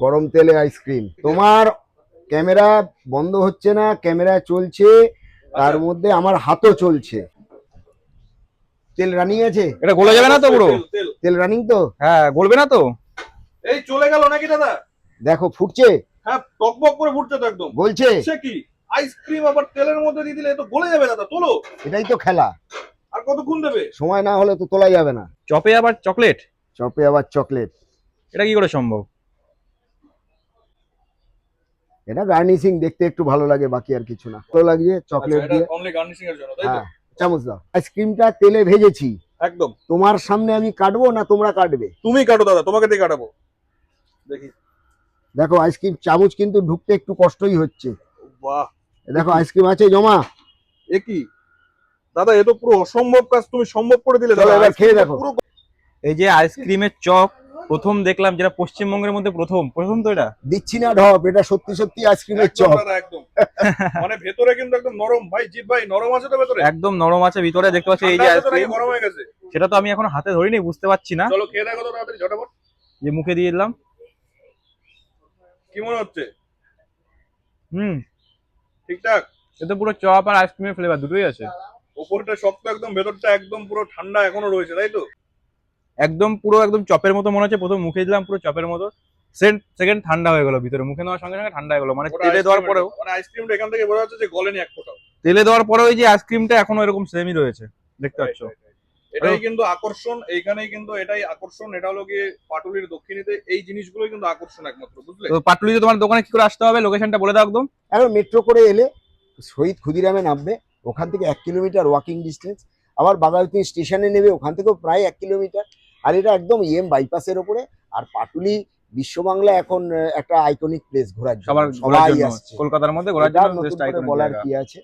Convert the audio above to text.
গরম তেলে আইসক্রিম। তোমার ক্যামেরা বন্ধ হচ্ছে না, ক্যামেরা চলছে, তার মধ্যে আমার হাতও চলছে। তেল রানিং আছে? এটা গলে যাবে না তো পুরো? তেল রানিং তো? হ্যাঁ, গলবে না তো? এই চলে গেল নাকি দাদা? দেখো ফুটছে। হ্যাঁ, টকবক করে ফুটছে তো একদম। বলছে সে কি আইসক্রিম আবার তেলের মধ্যে দিয়ে দিলে এ তো গলে যাবে দাদা, তোলো। এটাই তো খেলা, আর কতক্ষণ দেবে? সময় না হলে তো তোলা যাবে না। চপে আবার চকলেট? চপে আবার চকলেট, এটা কি করে সম্ভব? এটা গার্নিশিং, দেখতে একটু ভালো লাগে, বাকি আর কিছু না। ভালো লাগছে চকলেট এটা দিয়ে। অনলি গার্নিশিং এর জন্য, তাই তো? হ্যাঁ, চামচ দাও। আইসক্রিমটা তেলে ভেজেছি, একদম। তোমার সামনে আমি কাটবো না তোমরা কাটবে? তুমি কাটো দাদা, তোমাকে দিয়ে কাটাবো। দেখি। দেখো আইসক্রিম চামচ কিন্তু ঢুকতে একটু কষ্টই হচ্ছে। বাহ, দেখো আইসক্রিম আছে জমা। এ কি দাদা, এ তো পুরো অসম্ভব কাজ তুমি সম্ভব করে দিলে চলো দাদা। এবার খেয়ে দেখো। পুরো এই যে আইসক্রিমের চপ প্রথম দেখলাম, যেটা পশ্চিমবঙ্গের মধ্যে প্রথম তো এটা। দিচ্ছি না ঢপ, এটা সত্যি সত্যি আইসক্রিমের একদম চপ। দাদা, একদম। মানে ভেতরে কিন্তু একদম নরম। ভাই জিৎ ভাই, নরম আছে তো ভেতরে? একদম নরম আছে ভিতরে, দেখতে পাচ্ছি এই যে ঠান্ডা আছে তো নাকি আইসক্রিম। গরম হয়ে গেছে? সেটা তো আমি এখন হাতে ধরিনি, বুঝতে পারছি না। চলো খেয়ে দেখো তো তাড়াতাড়ি ঝটাপট। যে মুখে দিয়ে দিলাম। কি মনে হচ্ছে? হুম, ঠিকঠাক? এটা পুরো চপ আর আইসক্রিমের ফ্লেভার দুটোই আছে। উপরটা শক্ত একদম, ভেতরটা একদম পুরো ঠান্ডা এখনো রয়েছে, তাই তো? একদম পুরো একদম চপের মতো মনে হচ্ছে। প্রথম মুখে দিলাম পুরো চপের মতো, সেকেন্ড ঠান্ডা হয়ে গেল ভিতরে, মুখে নেওয়ার সঙ্গে সঙ্গে ঠান্ডা হয়ে গেল। মানে ওটা তেলে দেওয়ার পরেও, মানে আইসক্রিমটা এখান থেকে বোঝা যাচ্ছে যে গলেনি এক ফোঁটাও। তেলে দেওয়ার পরেও এই যে আইসক্রিমটা এখনো এরকম সেমই রয়েছে, দেখতে পাচ্ছ। এটাই কিন্তু আকর্ষণ, এইখানেই কিন্তু এটাই আকর্ষণ। এটা হলো গিয়ে পাটুলির দক্ষিণীতে এই জিনিসগুলোই কিন্তু আকর্ষণ একমাত্র, বুঝলে? তো পাটুলিতে তোমার দোকানে কি করে আসতে হবে, লোকেশনটা বলে দাও একদম। এখন মেট্রো করে এলে শহীদ ক্ষুদিরামে নামবে, ওখান থেকে 1 কিলোমিটার ওয়াকিং ডিস্টেন্স। আবার বাঘাযতীন স্টেশনে নেবে, ওখান থেকেও প্রায় 1 কিলোমিটার। আর এটা একদম বাইপাসের ওপরে। আর পাটুলি বিশ্ববাংলা এখন একটা আইকনিক প্লেস ঘোরার জন্য, সবার ঘোরার সবাই জন্য, আসছে। কলকাতার মধ্যে ঘোরার এটা জন্য নতুন বেস্ট করে আইকনিক বলার জায়গা। কি আছে।